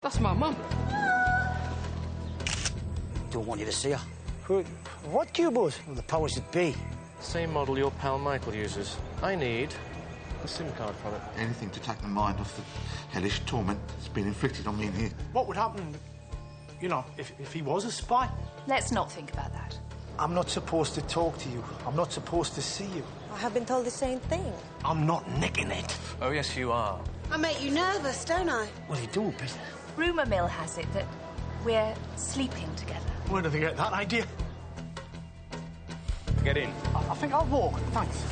That's my mum. Don't want you to see her. What Cubos? Well, the powers that be. Same model your pal Michael uses. I need a SIM card from it. Anything to take my mind off the hellish torment that's been inflicted on me in here. What would happen, you know, if he was a spy? Let's not think about that. I'm not supposed to talk to you. I'm not supposed to see you. I have been told the same thing. I'm not nicking it. Oh, yes, you are. I make you nervous, don't I? Well, you do, but Rumour mill has it that we're sleeping together. where do they get that idea? Get in. I think I'll walk, thanks.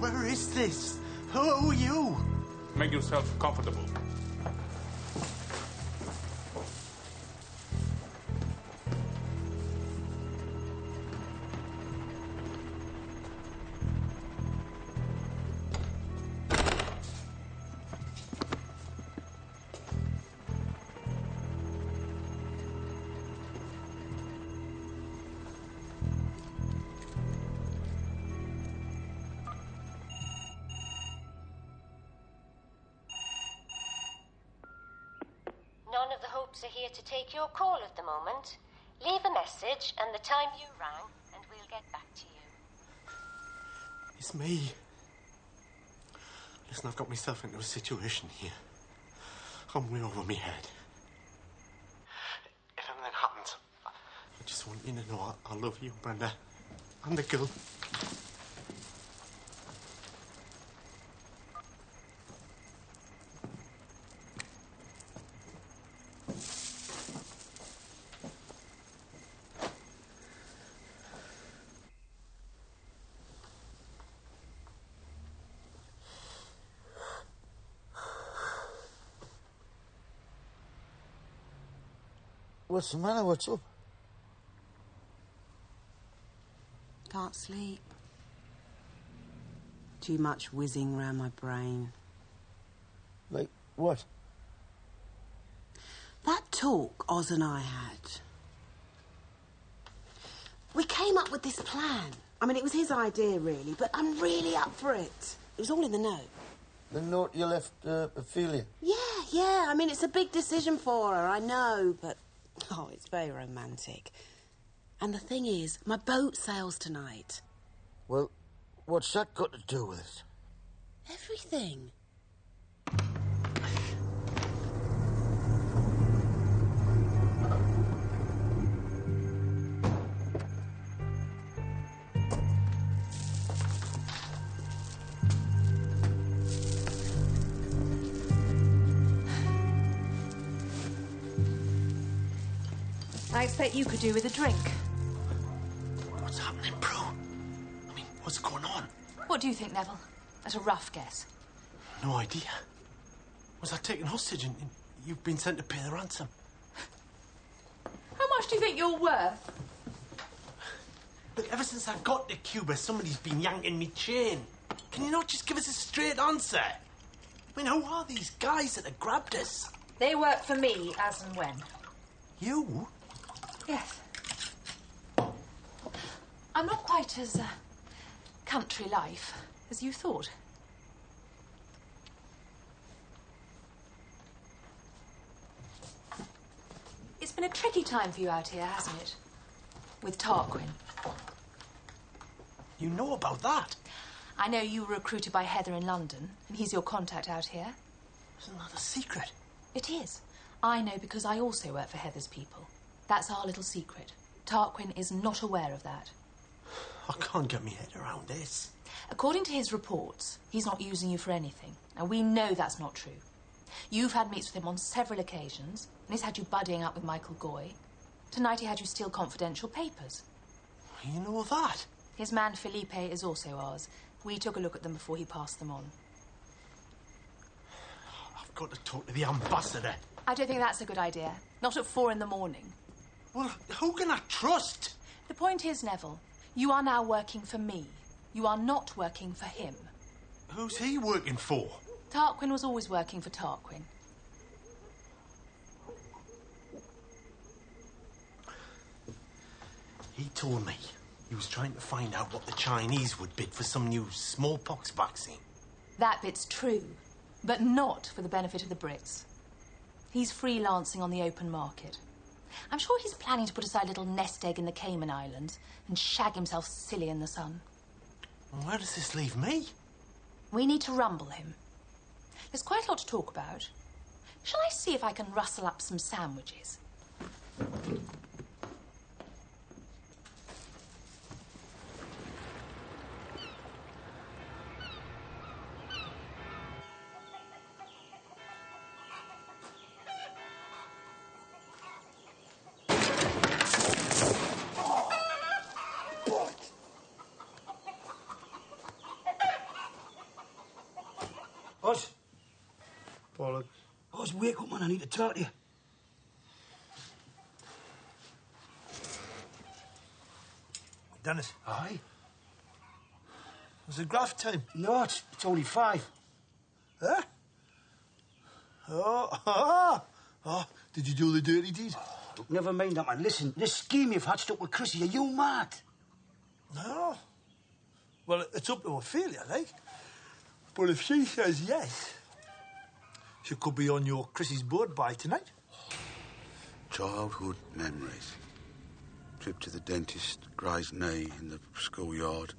Where is this? Who are you? Make yourself comfortable. None of the Hopes are here to take your call at the moment. Leave a message and the time you rang, and we'll get back to you. It's me. Listen, I've got myself into a situation here. I'm way over my head. If anything happens, I just want you to know I love you, Brenda. And the girl. What's the matter? What's up? Can't sleep. Too much whizzing round my brain. Like what? That talk Oz and I had. We came up with this plan. I mean, it was his idea, really, but I'm really up for it. It was all in the note. The note you left Ophelia? Yeah. I mean, it's a big decision for her, I know, but... Oh, it's very romantic. And the thing is, my boat sails tonight. Well, what's that got to do with it? Everything. I expect you could do with a drink. What's happening, bro? I mean, what's going on? What do you think, Neville? At a rough guess. No idea. Was I taken hostage and you've been sent to pay the ransom? How much do you think you're worth? Look, ever since I got to Cuba, somebody's been yanking me chain. Can you not just give us a straight answer? I mean, who are these guys that have grabbed us? They work for me as and when. You? Yes. I'm not quite as country life as you thought. It's been a tricky time for you out here, hasn't it? With Tarquin. You know about that? I know you were recruited by Heather in London, and he's your contact out here. Isn't that a secret? It is. I know because I also work for Heather's people. That's our little secret. Tarquin is not aware of that. I can't get my head around this. According to his reports, he's not using you for anything. Now, we know that's not true. You've had meets with him on several occasions, and he's had you buddying up with Michael Goy. Tonight he had you steal confidential papers. You know that? His man Felipe is also ours. We took a look at them before he passed them on. I've got to talk to the ambassador. I don't think that's a good idea. Not at 4 in the morning. Well, who can I trust? The point is, Neville, you are now working for me. You are not working for him. Who's he working for? Tarquin was always working for Tarquin. He told me he was trying to find out what the Chinese would bid for some new smallpox vaccine. That bit's true, but not for the benefit of the Brits. He's freelancing on the open market. I'm sure he's planning to put aside a little nest egg in the Cayman Islands and shag himself silly in the sun. Well, where does this leave me? We need to rumble him. There's quite a lot to talk about. Shall I see if I can rustle up some sandwiches? Oz. Bollocks. Oz, wake up, man. I need to talk to you. Dennis, Aye? was it graft time? No, it's only 5. Huh? Oh, did you do the dirty deed? Look, never mind that, man. Listen, this scheme you've hatched up with Chrissy, are you mad? No. Well, it's up to Ophelia, like. But if she says yes, she could be on your Chrissy's boat by tonight. Childhood memories. Trip to the dentist, grazed knee in the schoolyard.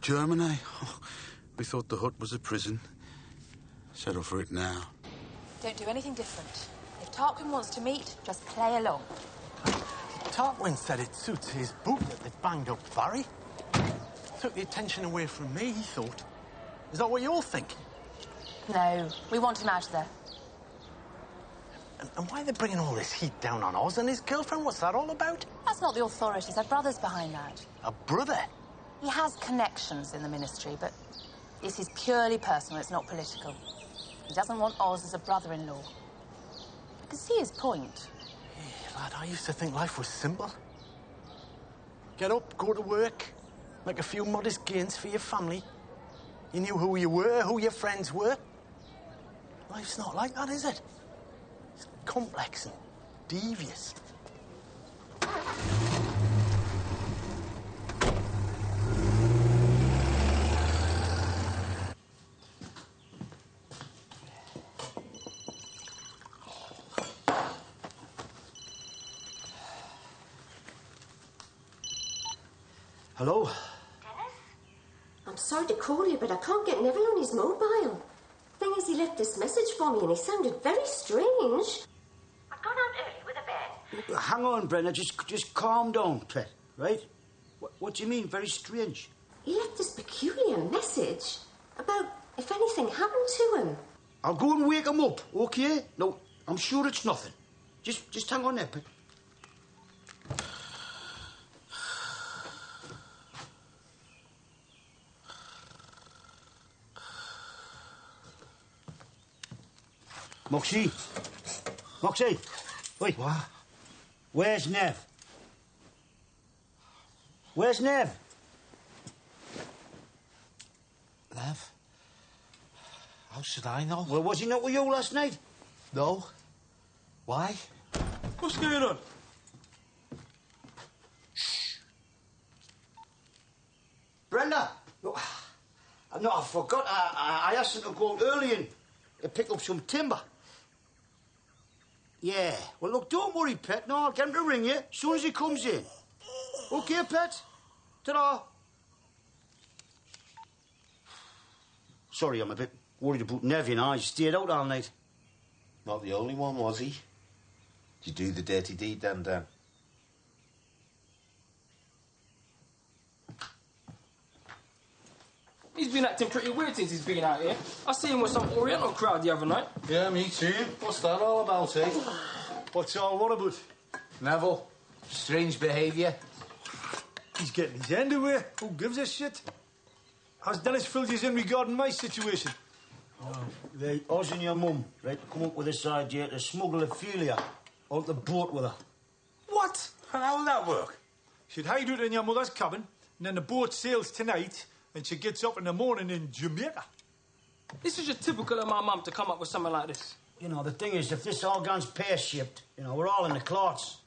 Germany. Oh, we thought the hut was a prison. Settle for it now. Don't do anything different. If Tarquin wants to meet, just play along. Tarquin said it suits his boot that they banged up Barry. Took the attention away from me, he thought. Is that what you all think? No, we want him out of there. And why are they bringing all this heat down on Oz and his girlfriend? What's that all about? That's not the authorities. Our brother's behind that. A brother? He has connections in the ministry, but this is purely personal. It's not political. He doesn't want Oz as a brother-in-law. I can see his point. Hey, lad, I used to think life was simple. Get up, go to work, make a few modest gains for your family. You knew who you were, who your friends were. Life's not like that, is it? It's complex and devious. Hello? Dennis? I'm sorry to call you, but I can't get Neville on his mobile. Thing is, he left this message for me and he sounded very strange. I've gone out early with a Ben. Hang on, Brenna. Just calm down, pet, right? What do you mean, very strange? He left this peculiar message about if anything happened to him. I'll go and wake him up, okay? No, I'm sure it's nothing. Just hang on there, pet. Moxie! Moxie! Wait. What? Where's Nev? Where's Nev? Nev? How should I know? Well, was he not with you last night? No. Why? What's going on? Shh. Brenda! No, I forgot. I asked him to go out early and to pick up some timber. Yeah. Well, look, don't worry, pet. No, I'll get him to ring you as soon as he comes in. Okay, pet? Ta-da. Sorry, I'm a bit worried about Neville and I stayed out all night. Not the only one, was he? Did you do the dirty deed then, Dan? He's been acting pretty weird since he's been out here. I see him with some Oriental crowd the other night. Yeah, me too. What's that all about, eh? What's all what about? Neville, strange behaviour. He's getting his end away. Who gives a shit? Has Dennis filled you in regarding my situation? Right, us and your mum, right, come up with this idea to smuggle Ophelia out the boat with her. What? And how will that work? She'd hide her in your mother's cabin, and then the boat sails tonight, and she gets up in the morning in Jamaica. This is just typical of my mum to come up with something like this. You know, the thing is, if this all goes pear-shaped, you know, we're all in the clots.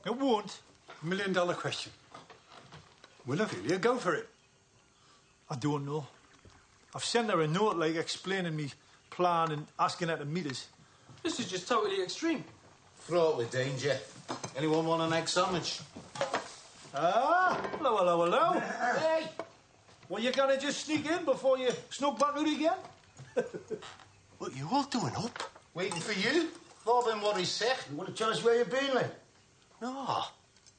It won't. $1 million question. Will Ophelia go for it? I don't know. I've sent her a note, like, explaining me plan and asking her to meet us. This is just totally extreme. Fraught with danger. Anyone want an egg sandwich? Ah, hello, hello, hello. Hey! Well, you gonna just sneak in before you snuck back out again? What you all doing up? Waiting for you? Bobbing what he said. You want to tell us where you've been, like? No.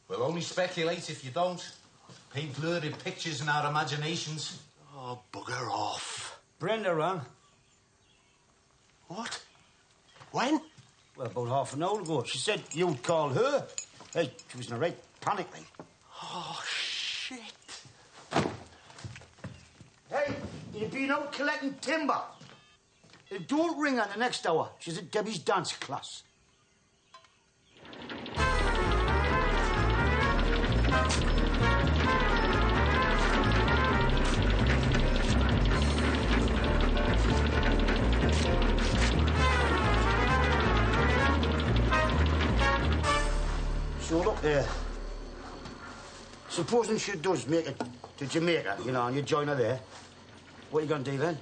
We'll only speculate if you don't. Paint lurid pictures in our imaginations. Oh, bugger off. Brenda rang. What? When? Well, about half an hour ago. She said you'd call her. Hey, she was in a right panic, like. Oh, shit. Hey, you've been out collecting timber. Don't ring her the next hour. She's at Debbie's dance class. So look there. Supposing she does make it to Jamaica, you know, and you join her there, what are you going to do then?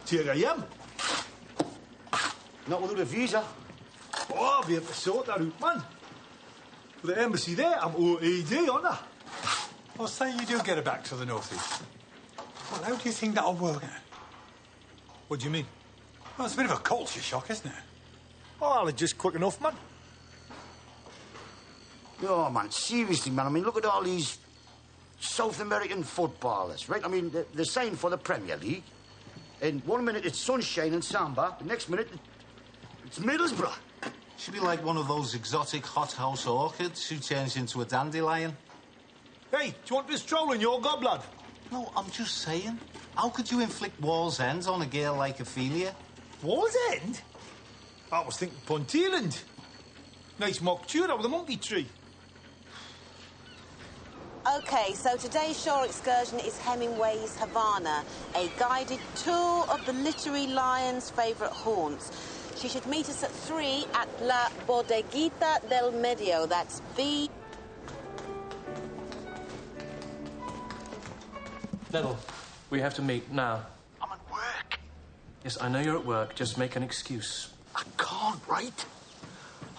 Take her home. Not without a visa. Oh, I'll be able to sort that out, man. With the embassy there, I'm OED, aren't I? Well, say you do get her back to the northeast. Well, how do you think that'll work? What do you mean? Well, it's a bit of a culture shock, isn't it? Oh, it's just quick enough, man. No, man, seriously, man. I mean, look at all these South American footballers, right? I mean, they're signed for the Premier League. And one minute it's sunshine and samba, the next minute it's Middlesbrough. She'd be like one of those exotic hothouse orchids who turns into a dandelion. Hey, do you want this troll in your gob, lad? No, I'm just saying. How could you inflict Wall's End on a girl like Ophelia? Wall's End? I was thinking Ponteland. Nice mock tuna with a monkey tree. OK, so today's shore excursion is Hemingway's Havana, a guided tour of the literary lion's favourite haunts. She should meet us at 3 at La Bodeguita del Medio. That's B. Neville, we have to meet now. I'm at work. Yes, I know you're at work. Just make an excuse. I can't, right?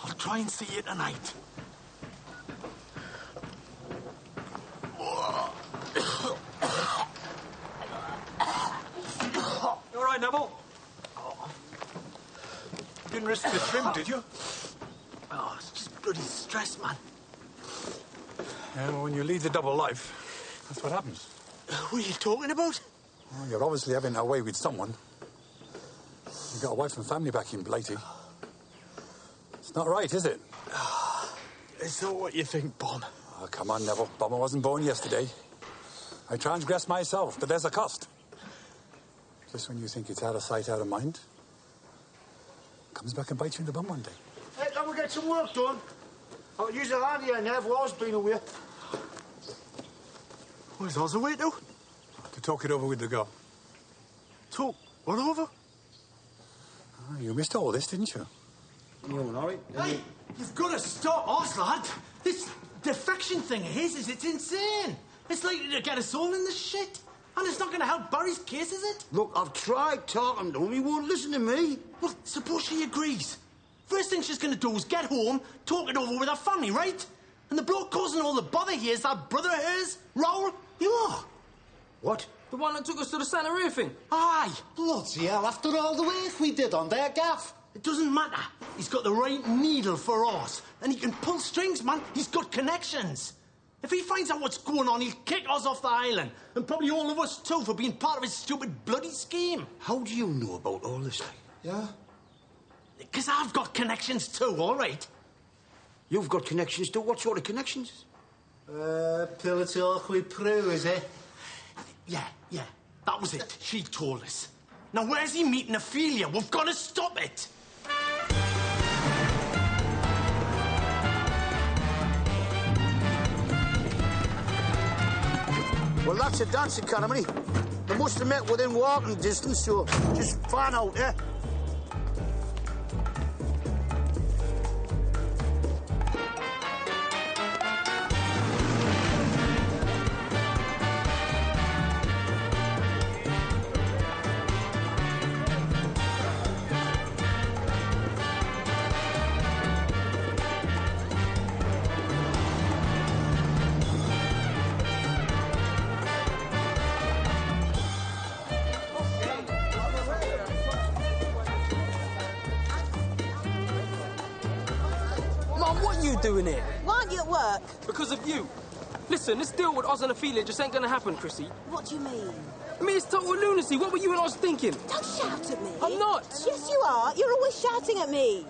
I'll try and see you tonight. You all right, Neville? You didn't risk the shrimp, did you? Oh, it's just bloody stress, man. Yeah, well, when you lead the double life, that's what happens. What are you talking about? Well, you're obviously having a way with someone. You've got a wife and family back in Blighty. It's not right, is it? Is that what you think, Bob? Oh, come on, Neville. Bomber wasn't born yesterday. I transgressed myself, but there's a cost. Just when you think it's out of sight, out of mind, comes back and bites you in the bum one day. Hey, can we get some work done? I'll use a hand here, Nev. Wall's been away. Where's Oz away to? To talk it over with the girl. Talk what over? Oh, you missed all this, didn't you? You all right? Hey, you've got to stop Oz, lad. This defection thing of his is insane. It's likely to get us all in the shit. And it's not going to help Barry's case, is it? Look, I've tried talking to him. He won't listen to me. Well, suppose she agrees. First thing she's going to do is get home, talk it over with her family, right? And the bloke causing all the bother here is that brother of hers, Raoul. You are. What? The one that took us to the Santa Rita thing? Aye! Bloody hell, after all the work we did on their gaff. It doesn't matter. He's got the right needle for us. And he can pull strings, man. He's got connections. If he finds out what's going on, he'll kick us off the island. And probably all of us, too, for being part of his stupid bloody scheme. How do you know about all this, like? Yeah? Because I've got connections, too, all right? You've got connections too? What sort of connections? Pill talk with Prue, is it? Yeah. That was it. She told us. Now, where's he meeting Ophelia? We've got to stop it. Well, that's a dance academy. They must have met within walking distance, so just find out, yeah? Doing here? Why aren't you at work? Because of you. Listen, this deal with Oz and Ophelia just ain't gonna happen, Chrissy. What do you mean? I mean, it's total lunacy. What were you and Oz thinking? Don't shout at me. I'm not. Yes, you are. You're always shouting at me.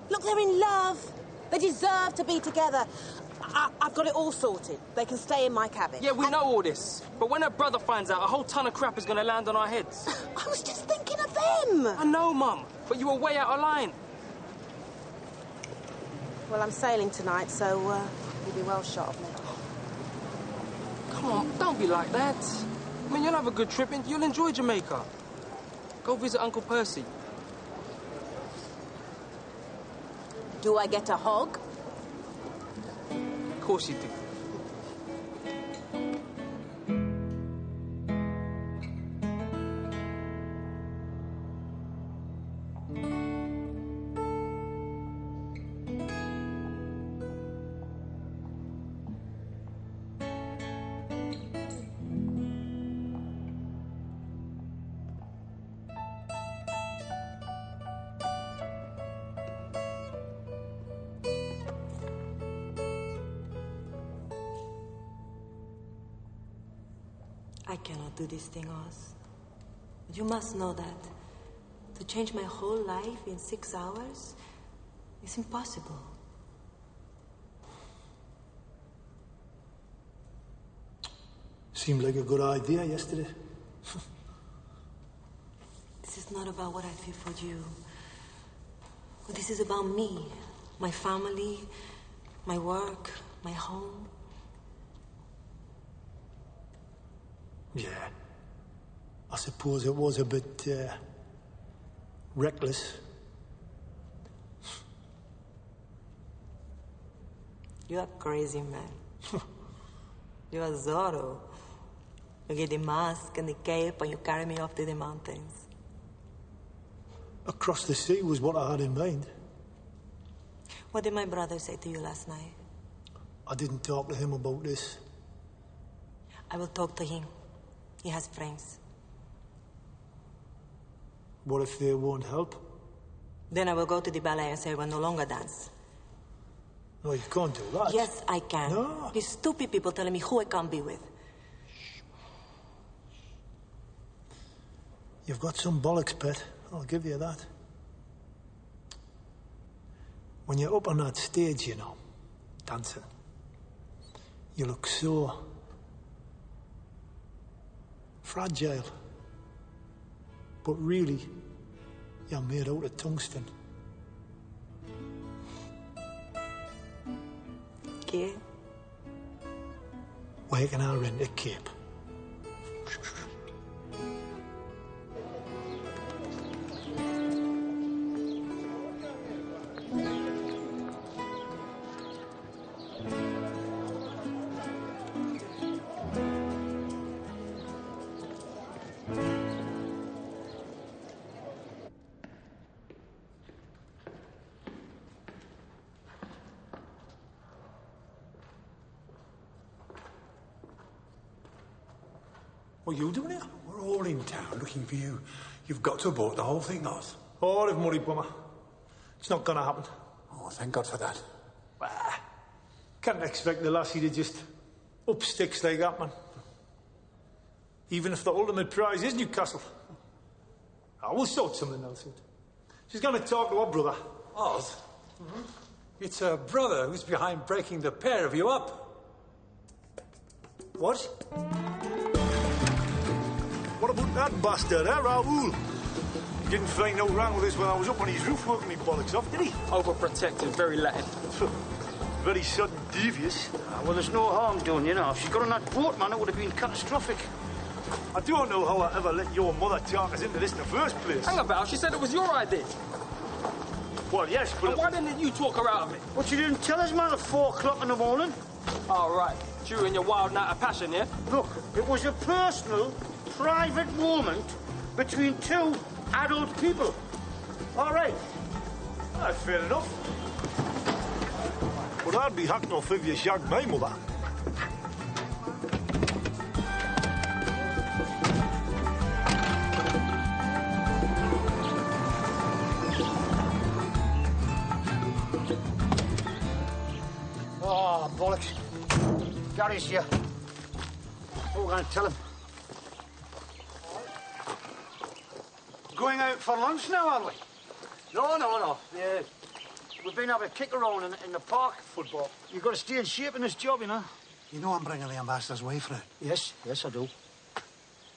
Look, they're in love. They deserve to be together. I've got it all sorted. They can stay in my cabin. Yeah, we know all this. But when her brother finds out, a whole ton of crap is gonna land on our heads. I was just thinking of them. I know, Mum. But you were way out of line. Well, I'm sailing tonight, so you'll be well shot of me. Come on, don't be like that. I mean, you'll have a good trip and you'll enjoy Jamaica. Go visit Uncle Percy. Do I get a hog? Of course you do. I cannot do this thing, Oz. But you must know that. To change my whole life in 6 hours is impossible. Seemed like a good idea yesterday. This is not about what I feel for you. This is about me, my family, my work, my home. Yeah. I suppose it was a bit, reckless. You are crazy, man. You are Zorro. You get the mask and the cape and you carry me off to the mountains. Across the sea was what I had in mind. What did my brother say to you last night? I didn't talk to him about this. I will talk to him. He has friends. What if they won't help? Then I will go to the ballet and say I will no longer dance. No, you can't do that. Yes, I can. No. These stupid people telling me who I can't be with. You've got some bollocks, Pet. I'll give you that. When you're up on that stage, you know, dancing, you look so fragile. But really, you're made out of tungsten. ¿Qué? Where can I rent a cape? What are you doing here? We're all in town looking for you. You've got to abort the whole thing, Oz. Oh, I've money, Bummer. It's not gonna happen. Oh, thank God for that. Can't expect the lassie to just up sticks like that, man. Even if the ultimate prize is Newcastle. I will sort something else out. She's gonna talk to her brother. Oz? It's her brother who's behind breaking the pair of you up. What? What about that bastard, eh, Raoul? He didn't find no wrong with us when I was up on his roof working me bollocks off, did he? Overprotective, very Latin. Very sudden devious. Well, there's no harm done, you know. If she'd got on that boat, man, it would have been catastrophic. I don't know how I ever let your mother talk us into this in the first place. Hang about, she said it was your idea. Well, yes, but... And why didn't you talk her out of it? Well, she didn't tell us, man, at 4 o'clock in the morning. All right. During your wild night of passion, yeah? Look, it was a personal, private moment between 2 adult people. All right. Fair enough. But I'd be hacked off if you shagged my mother. Oh, bollocks. Gary's here. What are we going to tell him? Going out for lunch now, are we? No. Yeah. We've been having a kick around in the park. Football. You've got to stay in shape in this job, you know. You know I'm bringing the ambassador's wife round. Yes, I do.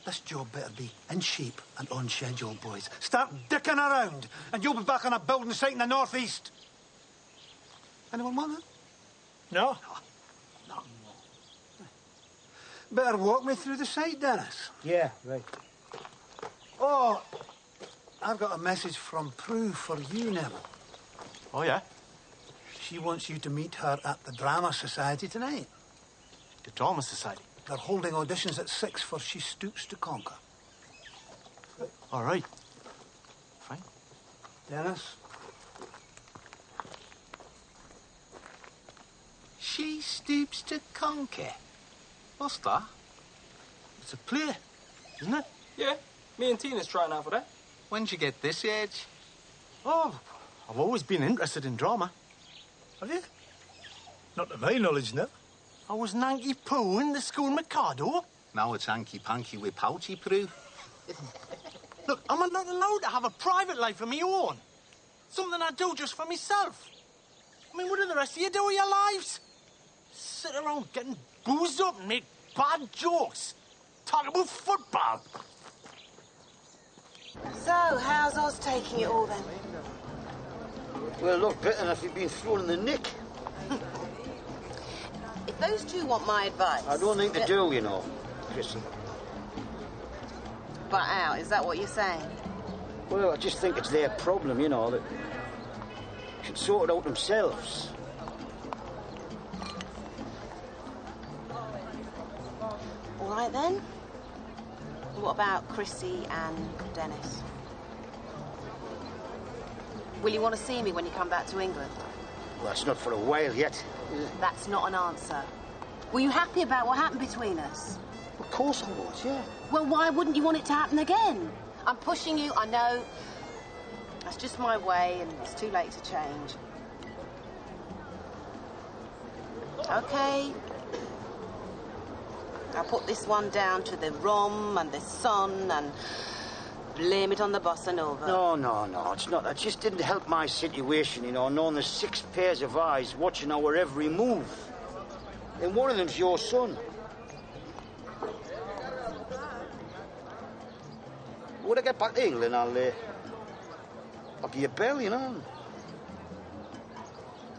This job better be in shape and on schedule, boys. Start dicking around, and you'll be back on a building site in the northeast. Anyone want that? No? No. Better walk me through the site, Dennis. Yeah, right. Oh, I've got a message from Prue for you, Neville. Oh, yeah? She wants you to meet her at the Drama Society tonight. The Drama Society? They're holding auditions at 6 for She Stoops to Conquer. All right. Fine. Dennis? She Stoops to Conquer? What's that? It's a play, isn't it? Yeah. Me and Tina's trying out for that. When'd you get this age? Oh, I've always been interested in drama. Have you? Not to my knowledge, no. I was Nanky Poo in the school Mikado. Now it's hanky-panky with pouchy Prue. Look, I'm not allowed to have a private life of my own. Something I do just for myself. I mean, what do the rest of you do with your lives? Sit around getting boozed up and make bad jokes. Talk about football. So, how's Oz taking it all then? Well, look, better than if you'd been thrown in the nick. If those two want my advice... I don't think they do, you know, Chrissy. Butt out, is that what you're saying? Well, I just think it's their problem, you know, that should sort it out themselves. All right, then. What about Chrissy and Dennis? Will you want to see me when you come back to England? Well, that's not for a while yet. That's not an answer. Were you happy about what happened between us? Of course I was, yeah. Well, why wouldn't you want it to happen again? I'm pushing you, I know. That's just my way, and it's too late to change. OK. I'll put this one down to the rum and the sun and blame it on the bossa nova. No, it's not. That just didn't help my situation, you know, knowing there's 6 pairs of eyes watching our every move. And one of them's your son. When I get back to England, I'll give you a bell, you know.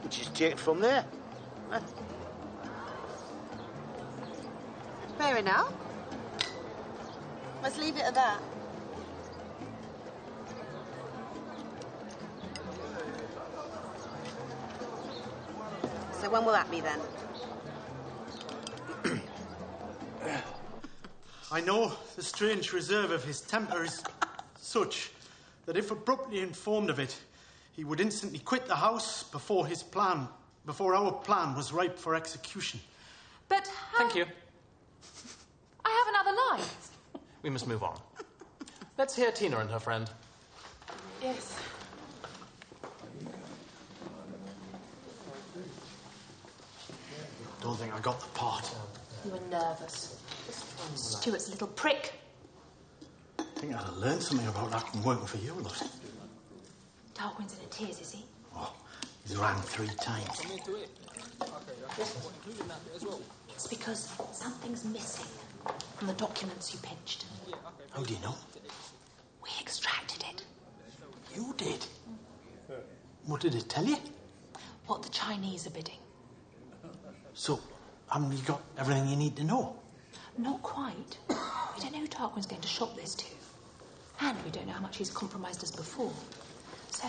We'll just take it from there. Huh? Fair enough. Let's leave it at that. So when will that be, then? I know the strange reserve of his temper is such that if abruptly informed of it, he would instantly quit the house before our plan was ripe for execution. But Thank you. I have another line. We must move on. Let's hear Tina and her friend. Yes. Don't think I got the part. You were nervous. Stuart's a little prick. I think I'd have learned something about that from working for you, lot. Tarquin's in a tears, is he? Oh, he's rang 3 times. It's because something's missing from the documents you pinched. How do you know? We extracted it. You did? What did it tell you? What the Chinese are bidding. So, haven't you got everything you need to know? Not quite. We don't know who Tarquin's going to shop this to. And we don't know how much he's compromised us before. So,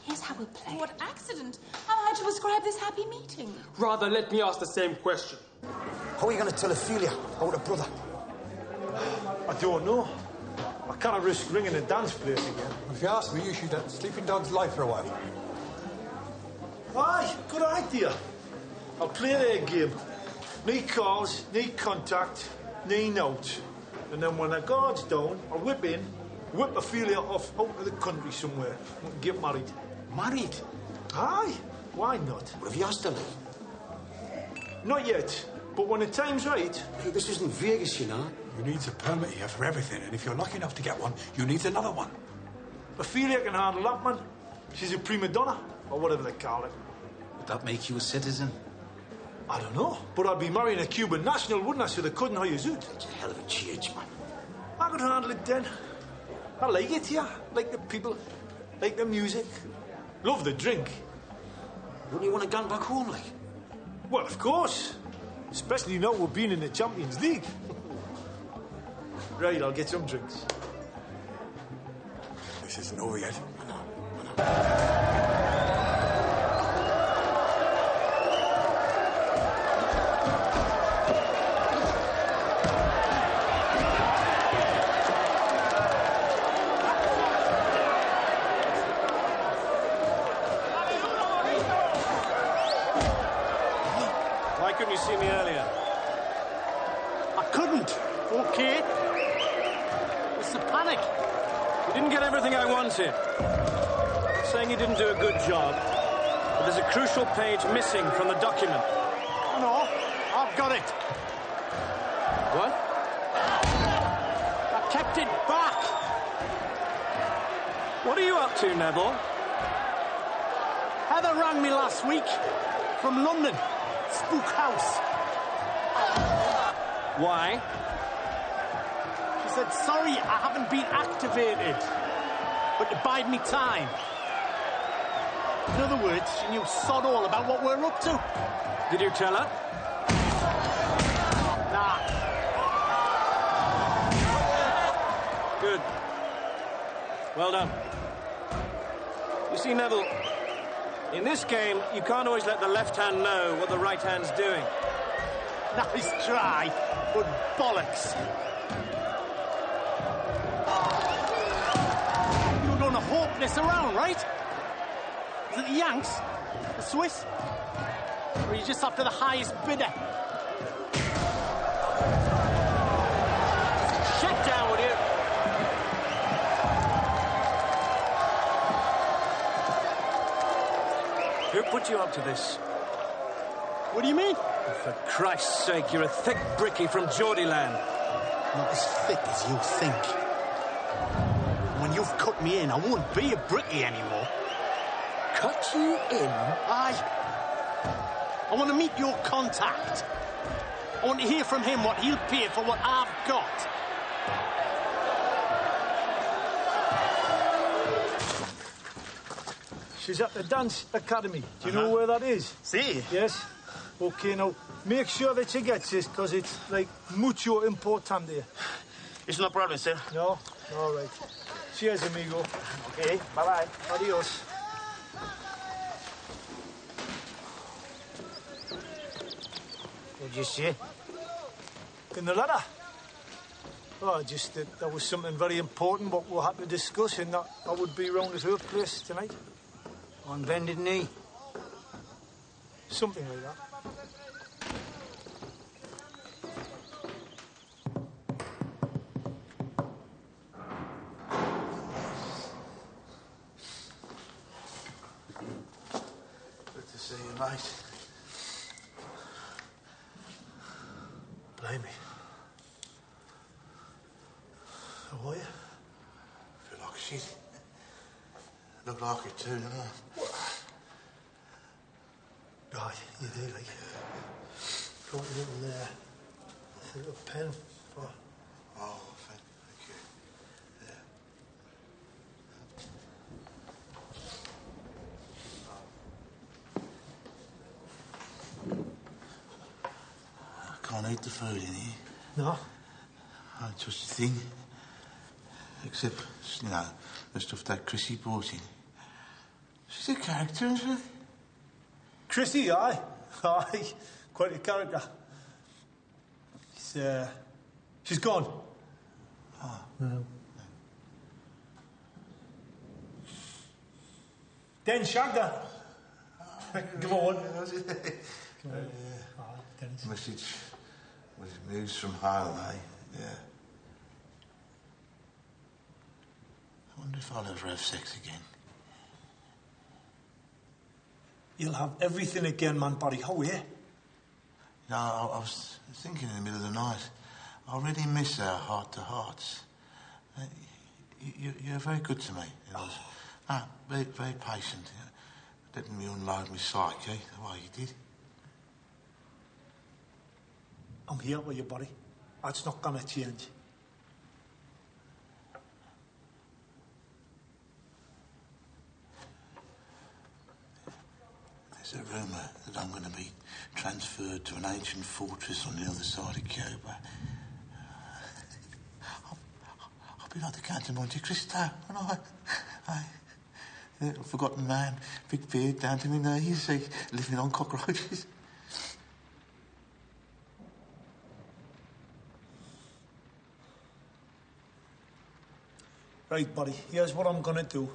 here's how we'll play. What accident? How am I to describe this happy meeting? Rather, let me ask the same question. How are you going to tell Ophelia about her brother? I don't know. I can't risk ringing the dance place again. If you ask me, you should let Sleeping Dog's life for a while. Aye, good idea. I'll play their game. Need calls, need contact, need notes. And then when the guard's down, I'll whip in, whip Ophelia off out of the country somewhere. We can get married. Married? Aye, why not? What have you asked her, Lee? Not yet, but when the time's right... Hey, this isn't Vegas, you know. You need a permit here for everything, and if you're lucky enough to get one, you need another one. Ophelia can handle that, man. She's a prima donna, or whatever they call it. Would that make you a citizen? I don't know, but I'd be marrying a Cuban national, wouldn't I, so they couldn't hire Zoot? It's a hell of a change, man. I could handle it then. I like it here. Like the people, like the music. Love the drink. Wouldn't you want to gun back home, like? Well, of course. Especially now we're being in the Champions League. Right, I'll get some drinks. This isn't over yet. Why couldn't you see me earlier? I couldn't. Okay. It's a panic. You didn't get everything I wanted. I'm saying you didn't do a good job. But there's a crucial page missing from the document. No, I've got it. What? I kept it back. What are you up to, Neville? Heather rang me last week from London. Spook House. Why? She said, sorry, I haven't been activated, but to bide me time. In other words, she knew sod all about what we're up to. Did you tell her? Nah. Good. Well done. You see, Neville, in this game, you can't always let the left hand know what the right hand's doing. Nice try, but bollocks. You're going to hawk this around, right? Is it the Yanks? The Swiss? Or are you just after the highest bidder? Shut down, will you? Who put you up to this? What do you mean? For Christ's sake, you're a thick brickie from Geordieland. Not as thick as you think. When you've cut me in, I won't be a brickie anymore. Cut you in? I want to meet your contact. I want to hear from him what he'll pay for what I've got. She's at the Dance Academy. Do you know where that is? See? Yes? OK, now, make sure that she gets this, because it's, like, mucho importante. It's no problem, sir. No? All right. Cheers, amigo. OK, bye-bye. Adios. What'd you say? In the letter? Oh, just that there was something very important what we had to discuss, and that I would be round at her place tonight. On bended knee? Something like that. late. Blame me. How are you? Feel like shit. Look like it too, don't I? Right, you do, like. Got a little, a little pen. For... Oh, thank you. Yeah. I can't eat the food in here. No? I don't touch the thing. Except, you know, the stuff that Chrissy brought in. She's a character, isn't she? Chrissy, aye. Aye. Quite a character. She's gone. Oh. No. Den shagged her. Come on. Message was news from home, eh? Yeah. I wonder if I'll ever have sex again. You'll have everything again, man, Barry. How are you? No, I was thinking in the middle of the night. I really miss our heart-to-hearts. You're very good to me. You know. Very, very patient. You know. Letting me unload my psyche the way you did. I'm here with you, buddy. That's not gonna change. There's a rumour that I'm going to be transferred to an ancient fortress on the other side of Cuba. I'll be like the Count of Monte Cristo, won't I? A forgotten man, big beard down to my knees, living on cockroaches. Right, buddy, here's what I'm gonna do.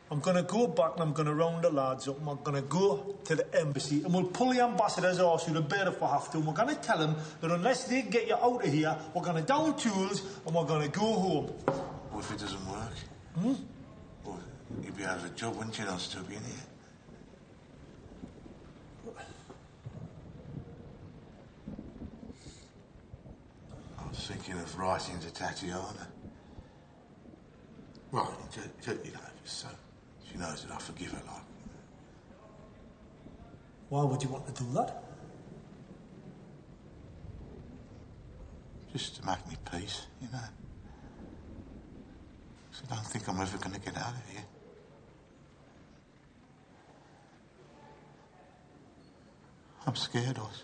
I'm gonna go back and I'm gonna round the lads up and I'm gonna go to the embassy and we'll pull the ambassador's arse through the bed if we have to and we're gonna tell them that unless they get you out of here, we're gonna down tools and we're gonna go home. What if it doesn't work? Hmm? Well, you'd be out of a job, wouldn't you, not still being here? I was thinking of writing to Tatiana. Right, you know, so she knows that I forgive her, like. Why would you want to do that? Just to make me peace, you know. So I don't think I'm ever going to get out of here. I'm scared, Oz.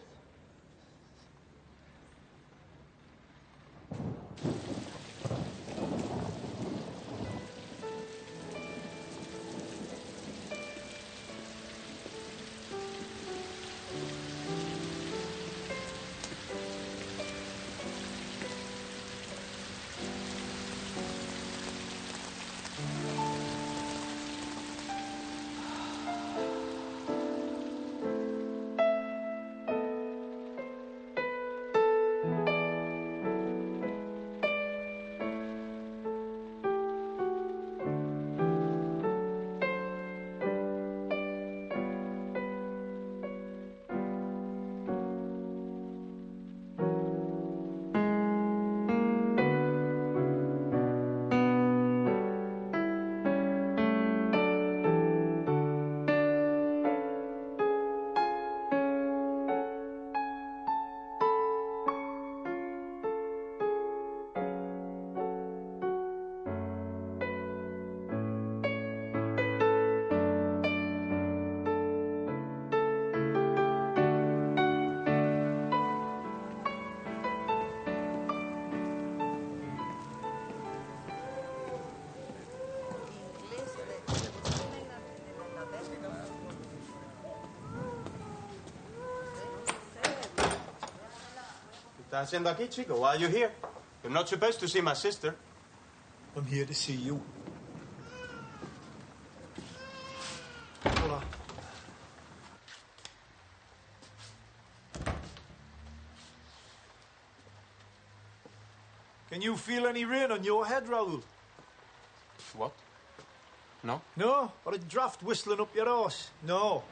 ¿Estás haciendo aquí, chico? Why are you here? You're not supposed to see my sister. I'm here to see you. Hola. Can you feel any rain on your head, Raoul? What? No? No? Or a draft whistling up your arse? No.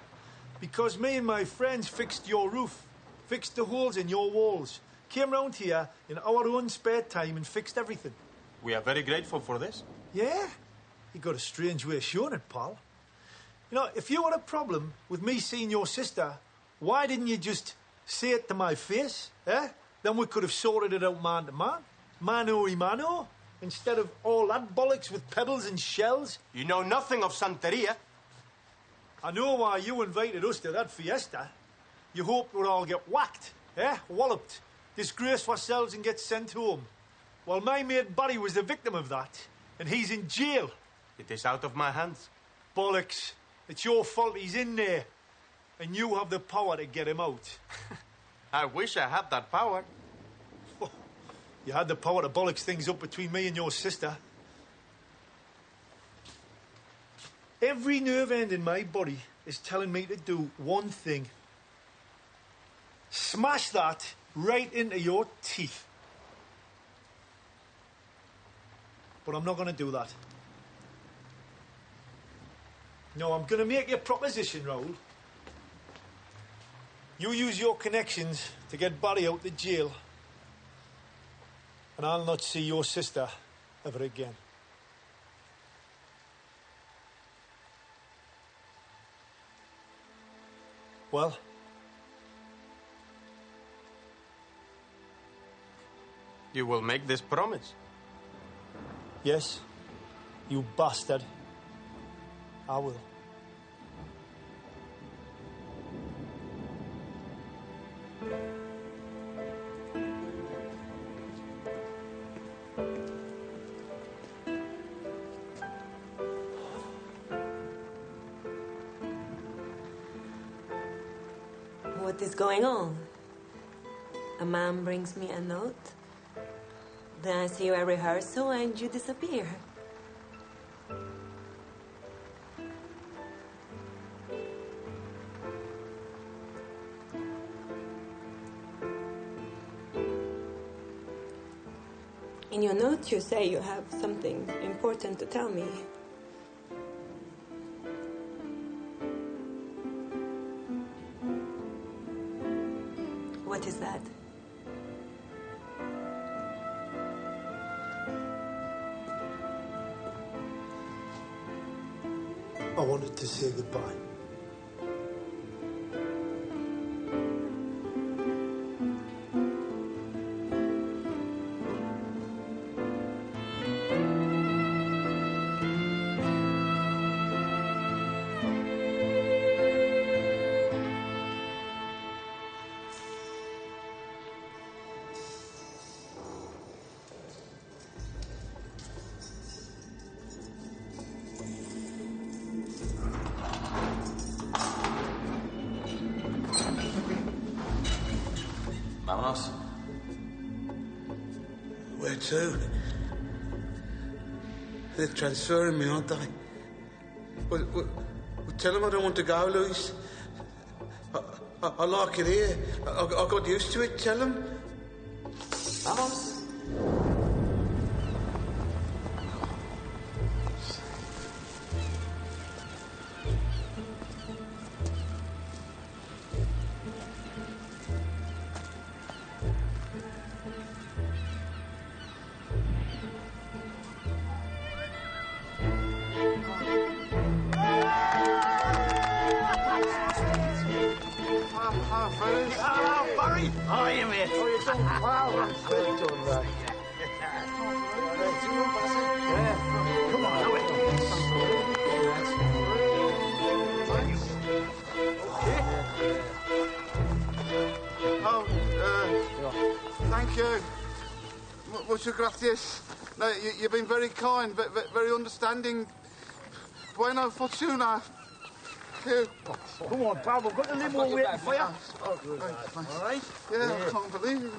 Because me and my friends fixed your roof, fixed the holes in your walls, came round here in our own spare time and fixed everything. We are very grateful for this. Yeah? You got a strange way of showing it, pal. You know, if you had a problem with me seeing your sister, why didn't you just say it to my face, eh? Then we could have sorted it out man to man. Mano-y-mano. Instead of all that bollocks with pebbles and shells. You know nothing of Santeria. I know why you invited us to that fiesta. You hoped we'd all get whacked, eh? Walloped, disgrace ourselves and get sent home. Well, my mate Barry was the victim of that, and he's in jail. It is out of my hands. Bollocks. It's your fault he's in there, and you have the power to get him out. I wish I had that power. Oh, you had the power to bollocks things up between me and your sister. Every nerve end in my body is telling me to do one thing. Smash that right into your teeth. But I'm not going to do that. No, I'm going to make you a proposition, Raoul. You use your connections to get Barry out of jail. And I'll not see your sister ever again. Well? You will make this promise? Yes, you bastard. I will. What is going on? A man brings me a note. Then I see you at rehearsal and you disappear. In your note, you say you have something important to tell me. What is that? I wanted to say goodbye. Vámonos. Where to? They're transferring me, aren't they? Well, tell them I don't want to go, Louise. I like it here. I got used to it. Tell them. Vamos. Barry! How are you, mate? Oh, you're doing well. Well done, right. Come on, Thank you. Muchas gracias. No, you've been very kind, very understanding. Buena fortuna. Come on, pal, we've got the limo waiting for you. All right? Yeah, I can't believe it.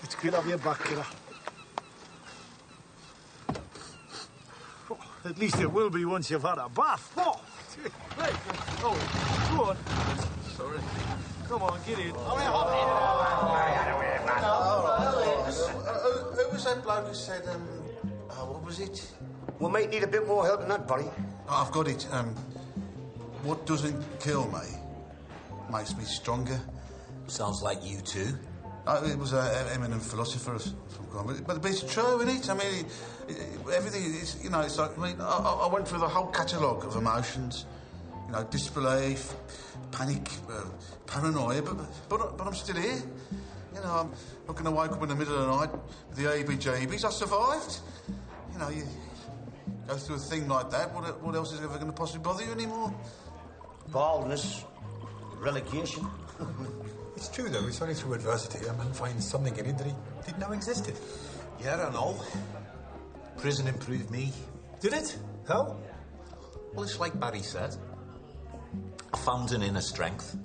It's good to have you back, kidder. Oh, at least it will be once you've had a bath. Oh, right. Oh, go on. Sorry. Come on, get in. Who was that bloke who said, what was it? We might need a bit more help than that, Barry. I've got it. What doesn't kill me makes me stronger. Sounds like you two. It was an eminent philosopher from Cornwall. But it's true, isn't it? I mean, everything is, you know, it's like, I mean, I went through the whole catalogue of emotions. You know, disbelief, panic, paranoia, but I'm still here. You know, I'm not going to wake up in the middle of the night with the ABJBs. I survived. You know, you go through a thing like that, what else is ever going to possibly bother you anymore? Baldness, relegation. It's true, though. It's only through adversity a man finds something in it that he didn't know existed. Yeah, I know. Prison improved me. Did it? How? Well, it's like Barry said. I found an inner strength.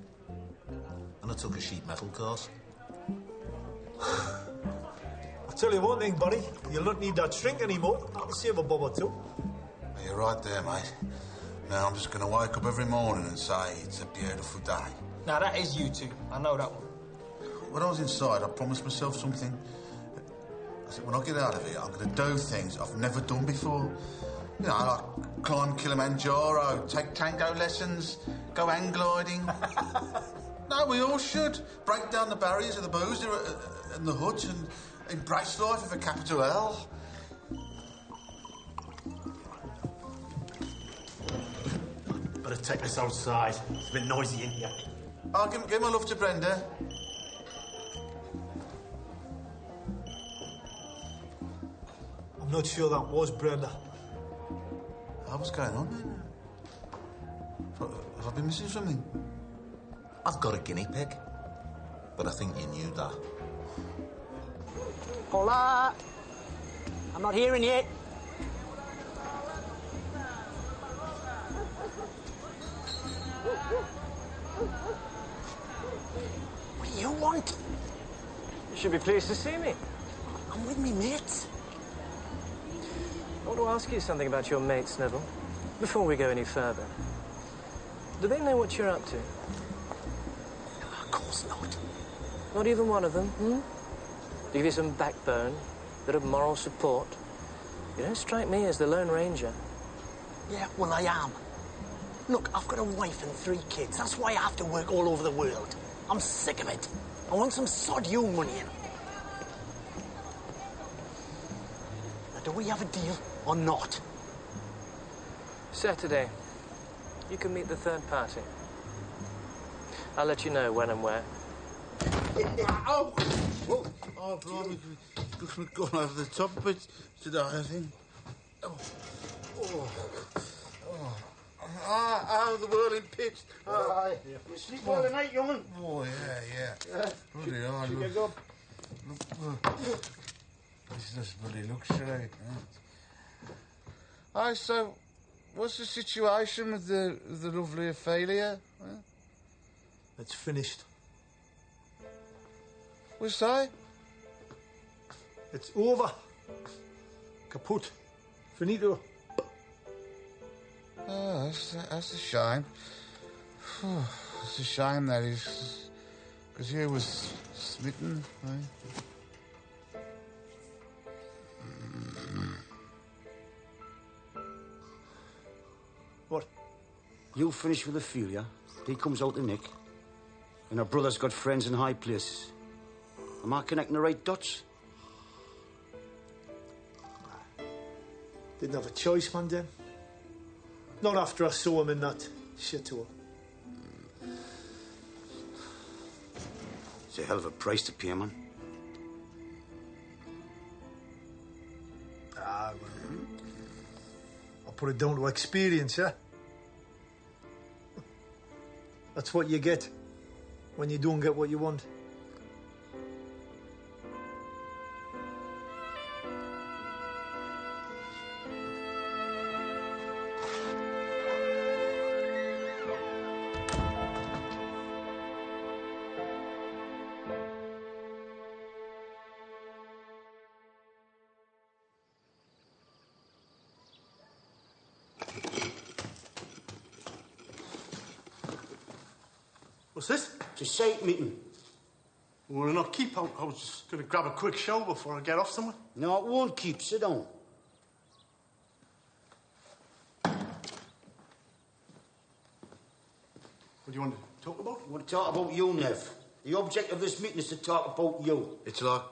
And I took a sheet metal course. I'll tell you one thing, buddy. You'll not need that shrink anymore. I can save a bob or two. You're right there, mate. Now I'm just going to wake up every morning and say it's a beautiful day. Now, that is you two. I know that one. When I was inside, I promised myself something. I said, when I get out of here, I'm going to do things I've never done before. You know, like climb Kilimanjaro, take tango lessons, go hang gliding. No, we all should. Break down the barriers of the boozer and the hut and embrace life with a capital L. Better take this outside. It's a bit noisy in here. I'll give my love to Brenda. I'm not sure that was Brenda. What's going on, man? Have I been missing something? I've got a guinea pig. But I think you knew that. Hola! I'm not hearing you. What do you want? You should be pleased to see me. I'm with me mates. I want to ask you something about your mates, Neville, before we go any further. Do they know what you're up to? Of course not. Not even one of them, hmm? Give you some backbone, bit of moral support. You don't strike me as the Lone Ranger. Yeah, well, I am. Look, I've got a wife and 3 kids. That's why I have to work all over the world. I'm sick of it. I want some sod you money in. Now, do we have a deal or not? Saturday. You can meet the third party. I'll let you know when and where. Oh, blimey. We've gone over the top a bit today, I think. The whirling pit. You sleep all the night, young'un? Oh, yeah. Bloody hell, this is bloody luxury. So, what's the situation with the lovely Ophelia? It's finished. What's that? It's over. Kaput. Finito. Oh, that's a shame. It's a shame that is, because he was smitten. Eh? What? You finish with Ophelia, he comes out to Nick, and her brother's got friends in high places. Am I connecting the right dots? Didn't have a choice, man, then. Not after I saw him in that shithole. It's a hell of a price to pay, man. I'll put it down to experience, yeah? That's what you get when you don't get what you want. What's this? It's a site meeting. Will it not keep? I was just going to grab a quick shower before I get off somewhere. No, it won't keep. Sit down. do you want to talk about? I want to talk about you, Nev. The object of this meeting is to talk about you. It's like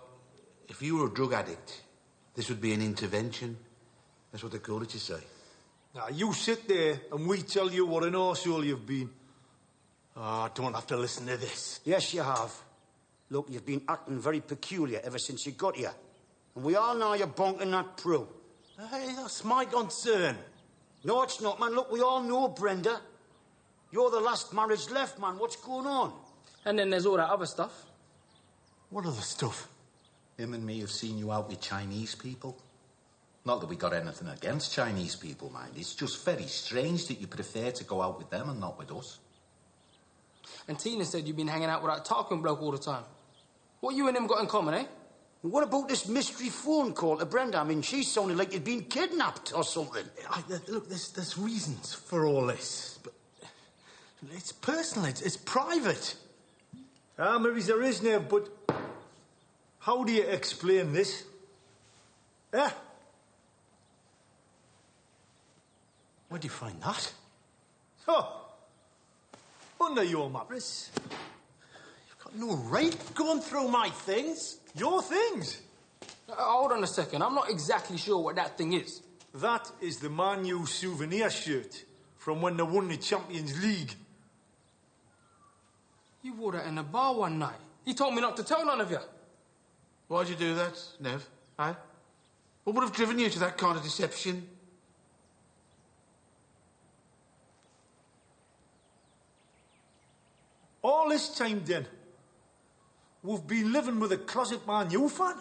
if you were a drug addict, this would be an intervention. That's what they call it, you say. Now, you sit there and we tell you what an arsehole you've been. Oh, I don't have to listen to this. Yes, you have. Look, you've been acting very peculiar ever since you got here. And we all know you're bonking that through. Hey, that's my concern. No, it's not, man. Look, we all know Brenda. You're the last marriage left, man. What's going on? And then there's all that other stuff. What other stuff? Him and me have seen you out with Chinese people. Not that we got anything against Chinese people, mind. It's just very strange that you prefer to go out with them and not with us. And Tina said you've been hanging out with that Tarquin bloke all the time. What you and him got in common, eh? And what about this mystery phone call to Brenda? I mean, she sounded like you'd been kidnapped or something. Look, there's reasons for all this, but it's personal, it's private. Ah, maybe there is, Nev, but how do you explain this? Eh? Where'd you find that? Oh, under your mattress. You've got no right going through my things. Your things? Hold on a second. I'm not exactly sure what that thing is. That is the Man U souvenir shirt from when they won the Champions League. You wore that in a bar one night. He told me not to tell none of you. Why'd you do that, Nev? Eh? What would have driven you to that kind of deception? All this time, then, we've been living with a closet Man U fan?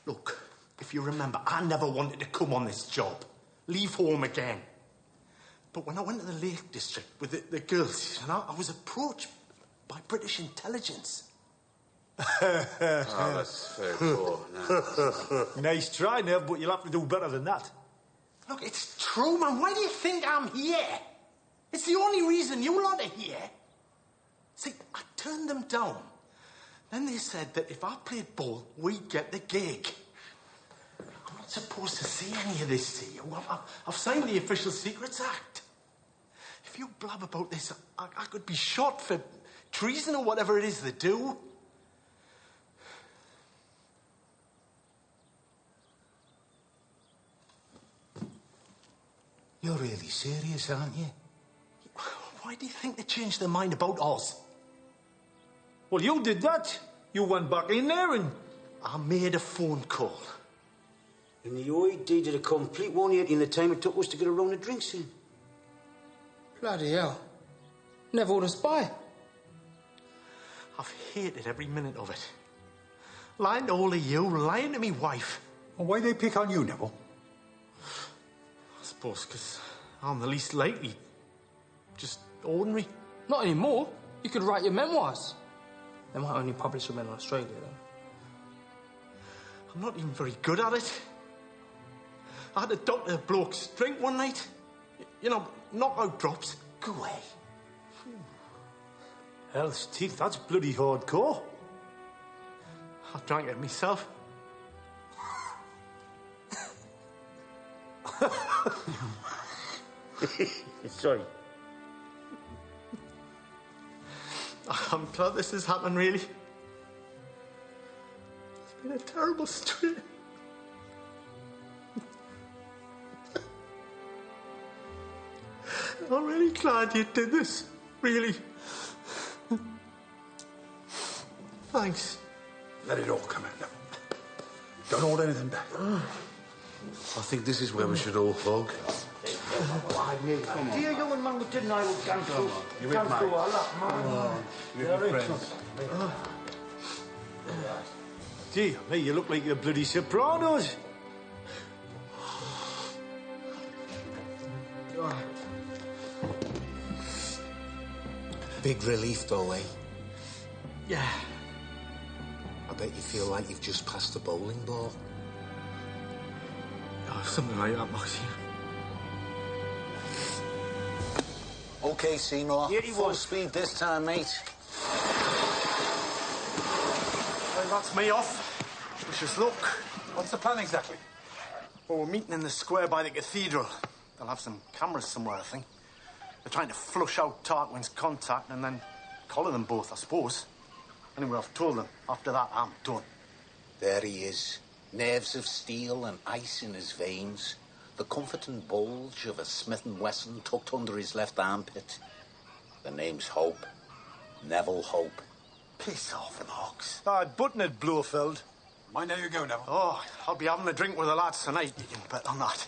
Look, if you remember, I never wanted to come on this job. Leave home again. But when I went to the Lake District with the girls, you know, I was approached by British intelligence. Oh, that's fair poor. No. Nice try, Nev, but you'll have to do better than that. Look, it's true, man. Why do you think I'm here? It's the only reason you lot are here. See, I turned them down. Then they said that if I played ball, we'd get the gig. I'm not supposed to say any of this to you. I've signed the Official Secrets Act. If you blab about this, I could be shot for treason or whatever it is they do. You're really serious, aren't you? Why do you think they changed their mind about Oz? Well, you did that. You went back in there and... I made a phone call. And the OED did a complete 180 in the time it took us to get a round of drinks in. Bloody hell. Neville the spy. I've hated every minute of it. Lying to all of you, lying to me wife. Well, why they pick on you, Neville? I suppose because I'm the least likely. Just ordinary. Not anymore. You could write your memoirs. They might only publish them in Australia, though. I'm not even very good at it. I had a doctor bloke's drink one night. You know, knockout drops. Go away. Hell's teeth, that's bloody hardcore. I drank it myself. Sorry. I'm glad this has happened, really. It's been a terrible strain. I'm really glad you did this. Really. Thanks. Let it all come out now. Don't hold anything back. I think this is where we should all hug. Dear young man, we didn't know what can through. You with, mate? You're with friends. Gee, mate, you look like you're bloody Sopranos. Big relief, though, eh? Yeah. I bet you feel like you've just passed a bowling ball. Oh, something like that, Moxie. OK, Seymour. Here he Full was. speed this time, mate. Well, that's me off. Wish us luck. What's the plan exactly? Well, we're meeting in the square by the cathedral. They'll have some cameras somewhere, I think. They're trying to flush out Tarquin's contact and then collar them both, I suppose. Anyway, I've told them. After that, I'm done. There he is. Nerves of steel and ice in his veins. The comforting bulge of a Smith & Wesson tucked under his left armpit. The name's Hope. Neville Hope. Piss off, Knox. Buttoned Blofeld. Mind how you go, Neville. Oh, I'll be having a drink with the lads tonight. You can bet on that.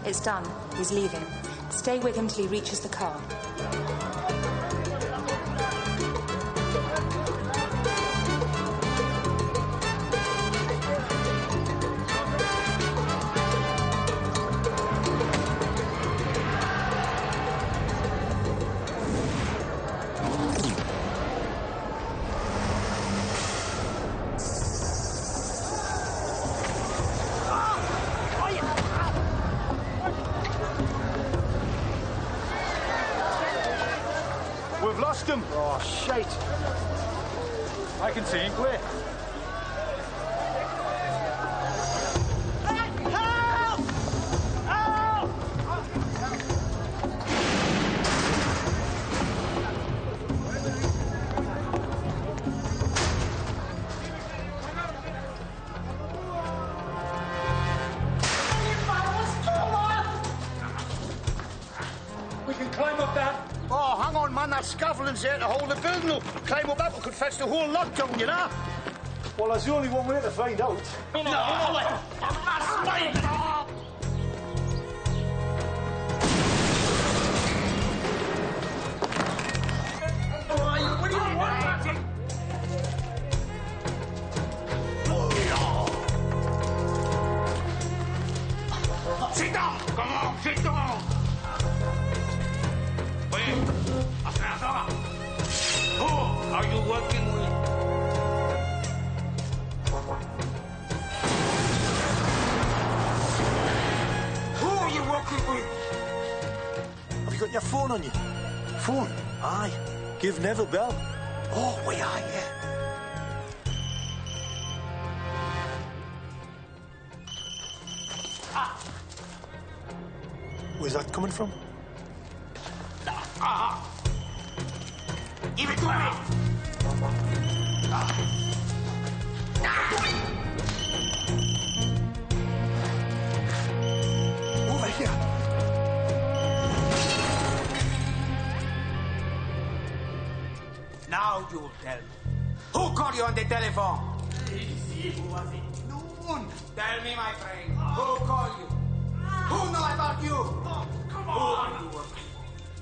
It's done. He's leaving. Stay with him till he reaches the car. We've lost him. Oh, shite. I can see him. Where? Help! Help! We can climb up that. Oh, hang on, man. That scaffolding's there to hold the building up. Climb up that, we could fetch the whole lot down, you know? Well, there's only one way to find out. Sit down! Come on, sit down! Who are you working with? Who are you working with? Have you got your phone on you? Phone? Aye. Give Neville bell. Oh, we are, yeah. Where's that coming from? Give it to me! Over here. Now you'll tell me. Who called you on the telephone? Who was it? No one. Tell me, my friend. Who called you? Who know about you? Oh, come on. Who are you working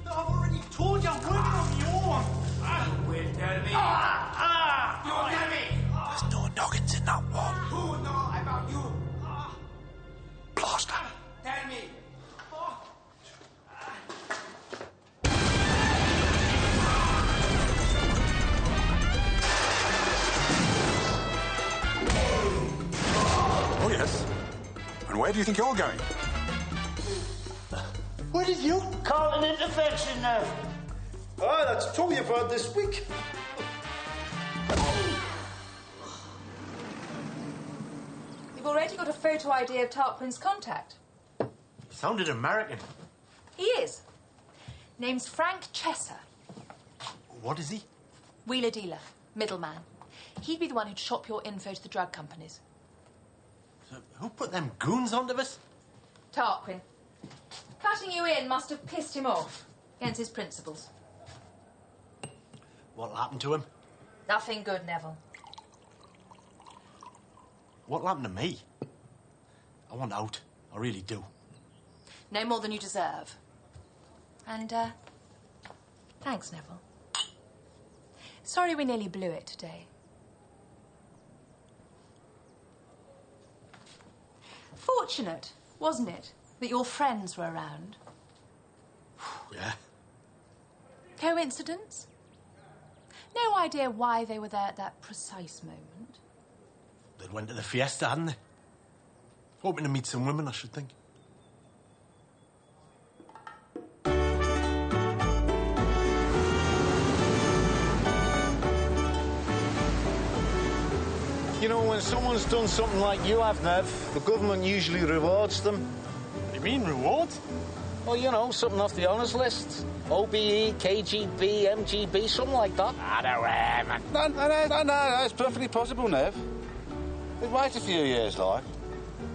for? I've already told you I'm working on your own. You will tell me. You will tell me. There's no noggins in that one. Who know about you? Plaster. Tell me. Oh, yes. And where do you think you're going? Where did you? Call an intervention now. Ah, that's Tommy about this week. already got a photo ID of Tarquin's contact. Sounded American. He is. Name's Frank Chesser. What is he? Wheeler dealer. Middleman. He'd be the one who'd shop your info to the drug companies. So who put them goons onto us? Tarquin. Cutting you in must have pissed him off. Against his principles. What'll happen to him? Nothing good, Neville. What'll happen to me? I want out. I really do. No more than you deserve. And, thanks, Neville. Sorry we nearly blew it today. Fortunate, wasn't it, that your friends were around? Yeah. Coincidence? No idea why they were there at that precise moment? They went to the fiesta, hadn't they? Hoping to meet some women, I should think. You know, when someone's done something like you have, Nev, the government usually rewards them. What do you mean, rewards? Well, you know, something off the honours list. OBE, KGB, MGB, something like that. I don't know, man. No, it's perfectly possible, Nev. They wait a few years, like.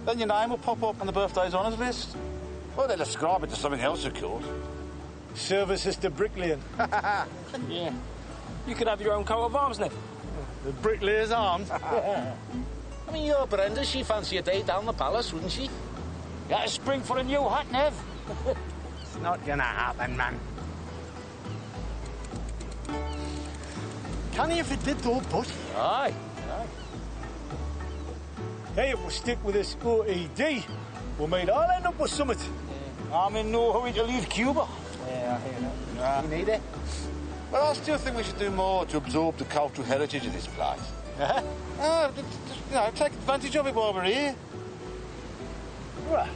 Then your name will pop up on the birthday's honours list. Or they'll ascribe it to something else, of course. Services to bricklaying. Yeah. You could have your own coat of arms, Nev. The bricklayer's arms. I mean, your Brenda, she'd fancy a day down the palace, wouldn't she? Got a spring for a new hat, Nev? It's not gonna happen, man. Can he if it did, though, but... Aye. Hey, if we stick with this OED, we might all end up with something. I'm in no hurry to leave Cuba. Yeah, I hear that. You need it? But I still think we should do more to absorb the cultural heritage of this place. Take advantage of it while we're here. Well,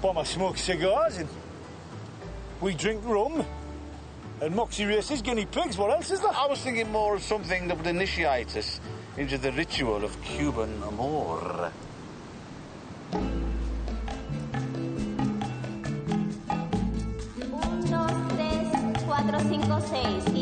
Bomber smokes cigars and we drink rum and Moxie races guinea pigs. What else is there? I was thinking more of something that would initiate us into the ritual of Cuban amor. 1, 2, 3, 4, 5, 6.